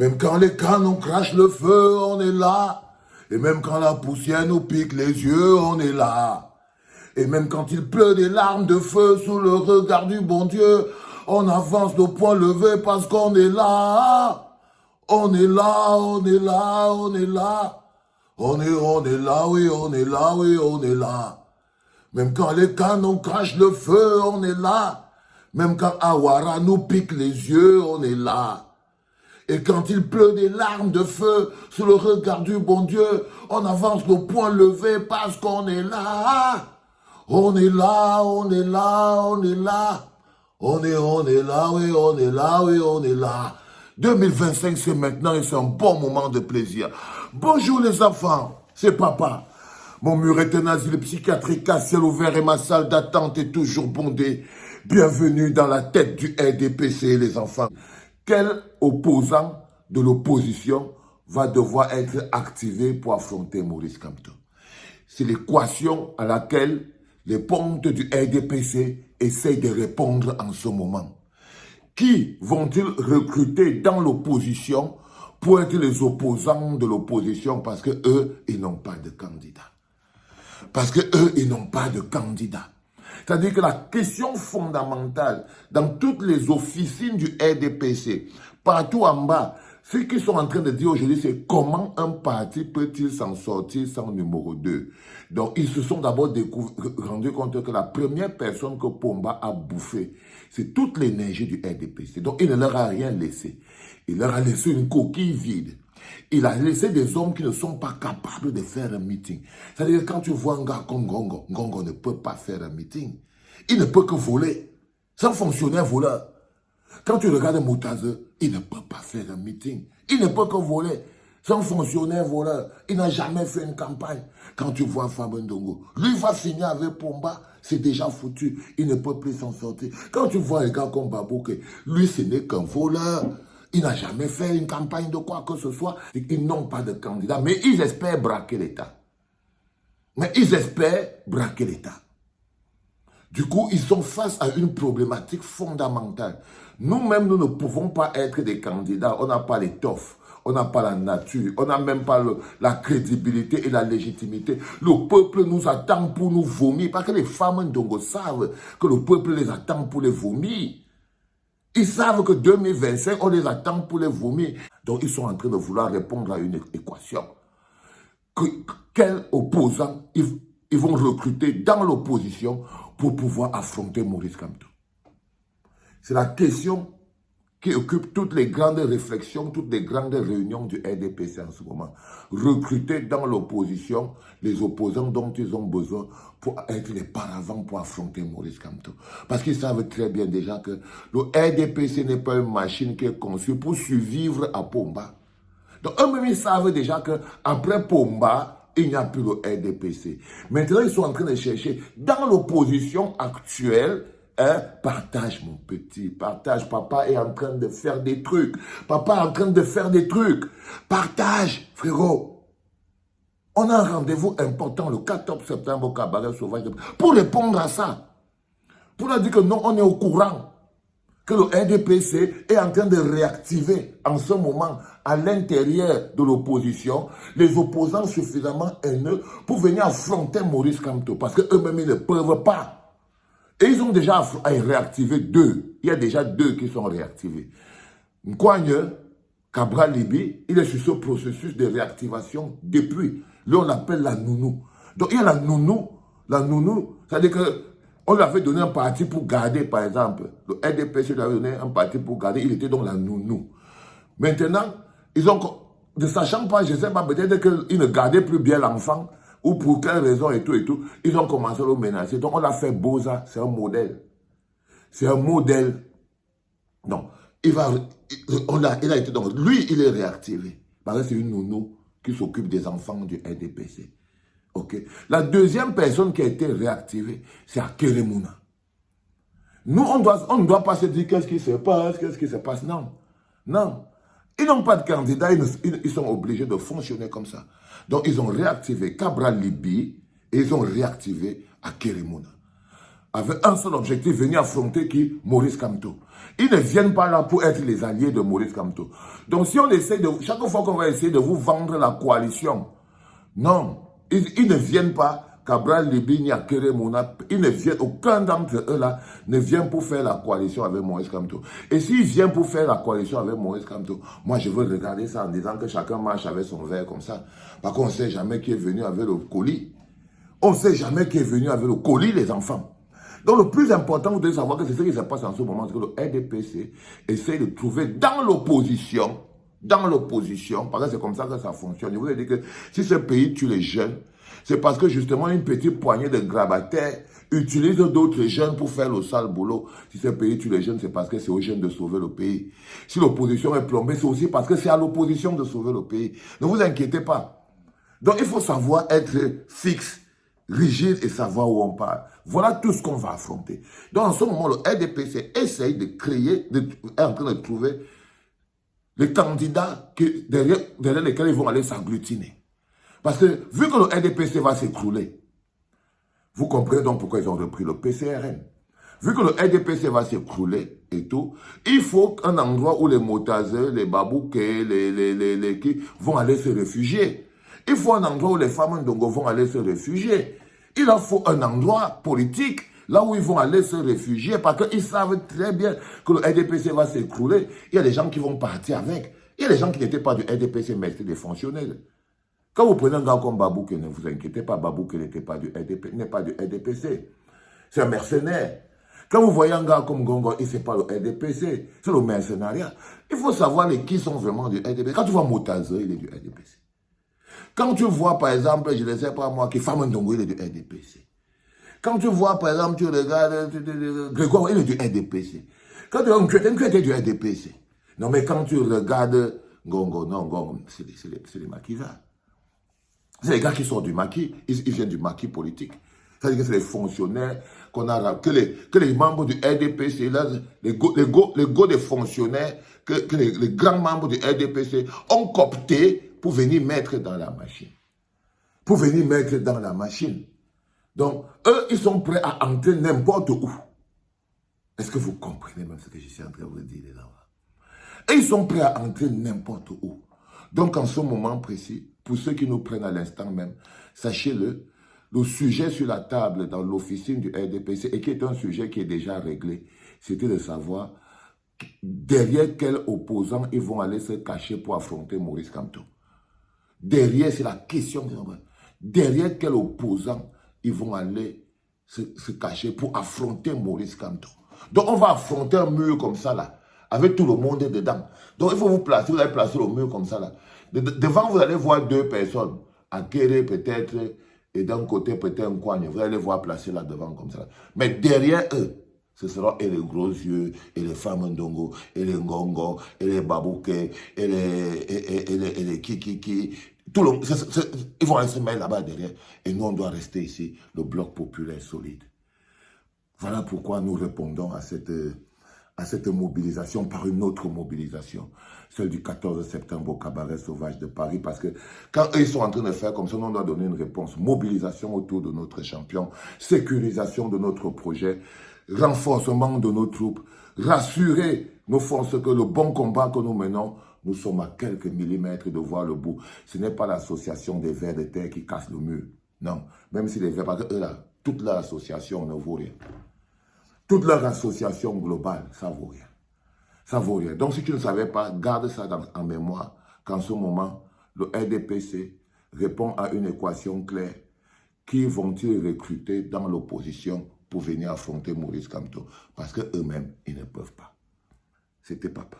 Même quand les canons crachent le feu, on est là. Et même quand la poussière nous pique les yeux, on est là. Et même quand il pleut des larmes de feu sous le regard du bon Dieu, on avance nos poings levés parce qu'on est là. On est là, on est là, on est là. On est là, oui, on est là, oui, on est là. Même quand les canons crachent le feu, on est là. Même quand Awara nous pique les yeux, on est là. Et quand il pleut des larmes de feu sous le regard du bon Dieu, on avance nos poings levés parce qu'on est là. On est là, on est là, on est là. On est là, oui, on est là, oui, on est là. 2025, c'est maintenant et c'est un bon moment de plaisir. Bonjour les enfants, c'est papa. Mon mur est un asile psychiatrique à ciel ouvert et ma salle d'attente est toujours bondée. Bienvenue dans la tête du RDPC, les enfants. Quel opposant de l'opposition va devoir être activé pour affronter Maurice Kamto? C'est l'équation à laquelle les pontes du RDPC essayent de répondre en ce moment. Qui vont-ils recruter dans l'opposition pour être les opposants de l'opposition parce que eux, ils n'ont pas de candidat? Parce que eux, ils n'ont pas de candidat. C'est-à-dire que la question fondamentale dans toutes les officines du RDPC, partout en bas, ce qu'ils sont en train de dire aujourd'hui, c'est comment un parti peut-il s'en sortir sans numéro 2. Donc, ils se sont d'abord rendus compte que la première personne que Pomba a bouffé, c'est toute l'énergie du RDPC. Donc, il ne leur a rien laissé. Il leur a laissé une coquille vide. Il a laissé des hommes qui ne sont pas capables de faire un meeting. C'est-à-dire que quand tu vois un gars comme Ngongo, Ngongo ne peut pas faire un meeting. Il ne peut que voler. C'est un fonctionnaire voleur. Quand tu regardes Moutaze, il ne peut pas faire un meeting. Il ne peut que voler. C'est un fonctionnaire voleur. Il n'a jamais fait une campagne. Quand tu vois Fabien Ndongo, lui va signer avec Pomba, c'est déjà foutu. Il ne peut plus s'en sortir. Quand tu vois un gars comme Babouke, lui ce n'est qu'un voleur. Il n'a jamais fait une campagne de quoi que ce soit. Ils n'ont pas de candidat, mais ils espèrent braquer l'État. Du coup, ils sont face à une problématique fondamentale. Nous-mêmes, nous ne pouvons pas être des candidats. On n'a pas l'étoffe, on n'a pas la nature, on n'a même pas la crédibilité et la légitimité. Le peuple nous attend pour nous vomir. Parce que les femmes Ndongo savent que le peuple les attend pour les vomir. Ils savent que 2025, on les attend pour les vomir. Donc, ils sont en train de vouloir répondre à une équation. Quels opposants ils vont recruter dans l'opposition pour pouvoir affronter Maurice Kamto? C'est la question qui occupe toutes les grandes réflexions, toutes les grandes réunions du RDPC en ce moment. Recruter dans l'opposition les opposants dont ils ont besoin pour être les paravents pour affronter Maurice Kamto. Parce qu'ils savent très bien déjà que le RDPC n'est pas une machine qui est conçue pour survivre à Pomba. Donc eux-mêmes, ils savent déjà qu'après Pomba, il n'y a plus le RDPC. Maintenant, ils sont en train de chercher dans l'opposition actuelle. Partage mon petit, partage, papa est en train de faire des trucs, papa est en train de faire des trucs, partage frérot. On a un rendez-vous important le 14 septembre au Cabaret Sauvage pour répondre à ça, pour leur dire que non, on est au courant, que le RDPC est en train de réactiver en ce moment à l'intérieur de l'opposition les opposants suffisamment haineux pour venir affronter Maurice Kamto parce qu'eux-mêmes ils ne peuvent pas. Et ils ont déjà réactivé 2. Il y a déjà 2 qui sont réactivés. Nkwagne, Cabral Libi, il est sur ce processus de réactivation depuis. Là, on l'appelle la nounou. Donc, il y a la nounou. La nounou, c'est-à-dire qu'on lui avait donné un parti pour garder, par exemple. Le RDPC lui avait donné un parti pour garder. Il était donc la nounou. Maintenant, ils ont, ne sachant pas, je ne sais pas, peut-être qu'ils ne gardaient plus bien l'enfant. Ou pour quelle raison et tout, ils ont commencé à le menacer. Donc on a fait Boza, c'est un modèle. C'est un modèle. Donc, il a été donc, lui, il est réactivé. Parce que c'est une nounou qui s'occupe des enfants du RDPC. Ok. La deuxième personne qui a été réactivée, c'est Akelemuna. Nous, on ne doit pas se dire qu'est-ce qui se passe, non. Non. Ils n'ont pas de candidat, ils sont obligés de fonctionner comme ça. Donc, ils ont réactivé Cabral Libi et ils ont réactivé Akelemuna. avec un seul objectif, venir affronter qui? Maurice Kamto. Ils ne viennent pas là pour être les alliés de Maurice Kamto. Donc si on essaie de... Chaque fois qu'on va essayer de vous vendre la coalition, non, ils ne viennent pas. Cabral, Libini, Akere, Mouna, ils ne viennent, aucun d'entre eux là ne vient pour faire la coalition avec Maurice Kamto. Et s'ils viennent pour faire la coalition avec Maurice Kamto, moi je veux regarder ça en disant que chacun marche avec son verre comme ça. Par contre, on ne sait jamais qui est venu avec le colis. On ne sait jamais qui est venu avec le colis, les enfants. Donc le plus important, vous devez savoir que c'est ce qui se passe en ce moment, c'est que le RDPC essaie de trouver dans l'opposition, parce que c'est comme ça que ça fonctionne. Je vous ai dit que si ce pays tue les jeunes, c'est parce que justement une petite poignée de grabataires utilise d'autres jeunes pour faire le sale boulot. Si ce pays tue les jeunes, c'est parce que c'est aux jeunes de sauver le pays. Si l'opposition est plombée, c'est aussi parce que c'est à l'opposition de sauver le pays. Ne vous inquiétez pas. Donc il faut savoir être fixe, rigide et savoir où on parle. Voilà tout ce qu'on va affronter. Donc en ce moment, le RDPC essaye de créer, est en train de trouver les candidats derrière lesquels ils vont aller s'agglutiner. Parce que vu que le RDPC va s'écrouler, vous comprenez donc pourquoi ils ont repris le PCRN. Vu que le RDPC va s'écrouler et tout, il faut un endroit où les motazeux, les babouquets, les qui vont aller se réfugier. Il faut un endroit où les femmes ndongo vont aller se réfugier. Il leur faut un endroit politique là où ils vont aller se réfugier parce qu'ils savent très bien que le RDPC va s'écrouler. Il y a des gens qui vont partir avec. Il y a des gens qui n'étaient pas du RDPC mais c'était des fonctionnels. Quand vous prenez un gars comme Babouke, ne vous inquiétez pas, Babouke n'est pas du RDPC. C'est un mercenaire. Quand vous voyez un gars comme Gongo, il n'est pas le RDPC, c'est le mercenariat. Il faut savoir qui sont vraiment du RDPC. Quand tu vois Motaze, il est du RDPC. Quand tu vois, par exemple, je ne sais pas moi, qui Femme Ndongo, il est du RDPC. Quand tu vois, par exemple, tu regardes Grégoire, il est du RDPC. Quand tu vois Nkwete est du RDPC. Non, mais quand tu regardes Gongo, non, Gongo, c'est les maquisards. C'est les gars qui sont du maquis, ils viennent du maquis politique. C'est-à-dire que c'est les fonctionnaires qu'on a, que les membres du RDPC, là, les go des fonctionnaires, que les grands membres du RDPC ont coopté pour venir mettre dans la machine. Pour venir mettre dans la machine. Donc, eux, ils sont prêts à entrer n'importe où. Est-ce que vous comprenez même ce que je suis en train de vous dire, les enfants? Et ils sont prêts à entrer n'importe où. Donc, en ce moment précis, pour ceux qui nous prennent à l'instant même, sachez-le, le sujet sur la table dans l'officine du RDPC, et qui est un sujet qui est déjà réglé, c'était de savoir derrière quel opposant ils vont aller se cacher pour affronter Maurice Kamto. Derrière, c'est la question. Derrière quel opposant ils vont aller se cacher pour affronter Maurice Kamto. Donc, on va affronter un mur comme ça, là, avec tout le monde dedans. Donc, il faut vous placer, vous allez placer le mur comme ça, là. Devant, vous allez voir deux personnes. Akere, peut-être, et d'un côté, peut-être un coin. Vous allez les voir placer là devant, comme ça. Mais derrière eux, ce seront et les gros yeux, et les femmes ndongo, et les ngongo, et les babouquets, et les kikiki. Tout le, ils vont se mettre là-bas derrière. Et nous, on doit rester ici, le bloc populaire solide. Voilà pourquoi nous répondons à cette mobilisation par une autre mobilisation, celle du 14 septembre au cabaret sauvage de Paris, parce que quand eux ils sont en train de faire comme ça, on doit donner une réponse. Mobilisation autour de notre champion, sécurisation de notre projet, renforcement de nos troupes, rassurer nos forces que le bon combat que nous menons, nous sommes à quelques millimètres de voir le bout. Ce n'est pas l'association des vers de terre qui casse le mur. Non, même si les vers, parce que eux là, toute leur association ne vaut rien. Toute leur association globale, ça vaut rien. Ça vaut rien. Donc, si tu ne savais pas, garde ça en mémoire qu'en ce moment, le RDPC répond à une équation claire. Qui vont-ils recruter dans l'opposition pour venir affronter Maurice Kamto? Parce qu'eux-mêmes, ils ne peuvent pas. C'était papa.